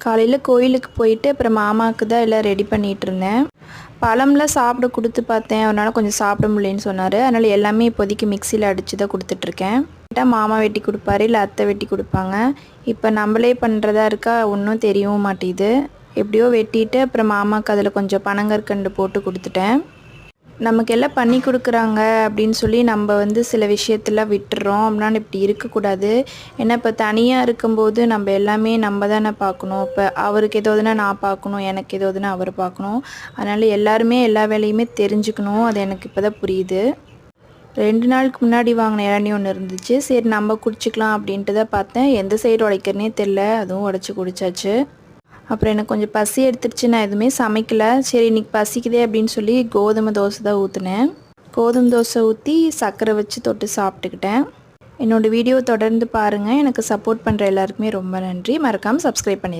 காலையில் கோயிலுக்கு போயிட்டு அப்புறம் மாமாவுக்கு தான் எல்லாம் ரெடி பண்ணிகிட்டு இருந்தேன். பழம்லாம் சாப்பிட கொடுத்து பார்த்தேன். அவனால் கொஞ்சம் சாப்பிட முடியலன்னு சொன்னார். அதனால் எல்லாமே இப்போதைக்கு மிக்சியில் அடித்து தான் கொடுத்துட்ருக்கேன். கேட்டால் மாமா வெட்டி கொடுப்பாரு, இல்லை அத்தை வெட்டி கொடுப்பாங்க. இப்போ நம்மளே பண்ணுறதா இருக்கா ஒன்றும் தெரியவும் மாட்டேங்குது. எப்படியோ வெட்டிட்டு அப்புறம் மாமாவுக்கு அதில் கொஞ்சம் பனங்கற்கண்டு போட்டு கொடுத்துட்டேன். நமக்கு எல்லாம் பண்ணி கொடுக்குறாங்க அப்படின்னு சொல்லி நம்ம சில விஷயத்தெல்லாம் விட்டுறோம். அப்படின்னா இப்படி இருக்கக்கூடாது. ஏன்னா இப்போ தனியாக இருக்கும்போது நம்ம எல்லாமே நம்ம தானே பார்க்கணும். இப்போ அவருக்கு ஏதோதுன்னா நான் பார்க்கணும், எனக்கு ஏதோதுன்னா அவர் பார்க்கணும். அதனால் எல்லாருமே எல்லா வேலையுமே தெரிஞ்சுக்கணும். அது எனக்கு இப்போ தான் புரியுது. 2 நாளுக்கு முன்னாடி வாங்கின இளநீ ஒன்று இருந்துச்சு. சரி நம்ம குடிச்சிக்கலாம் அப்படின்ட்டு தான் பார்த்தேன். எந்த சைடு உடைக்கிறனே தெரில. அதுவும் உடச்சி குடித்தாச்சு. அப்புறம் எனக்கு கொஞ்சம் பசி எடுத்துருச்சு. நான் எதுவுமே சமைக்கலை. சரி இன்றைக்கி பசிக்குதே அப்படின்னு சொல்லி கோதுமை தோசை தான் ஊற்றினேன். கோதுமை தோசை ஊற்றி சர்க்கரை வச்சு தொட்டு சாப்பிட்டுக்கிட்டேன். என்னோடய வீடியோ தொடர்ந்து பாருங்கள். எனக்கு சப்போர்ட் பண்ணுற எல்லாருக்குமே ரொம்ப நன்றி. மறக்காமல் சப்ஸ்கிரைப் பண்ணி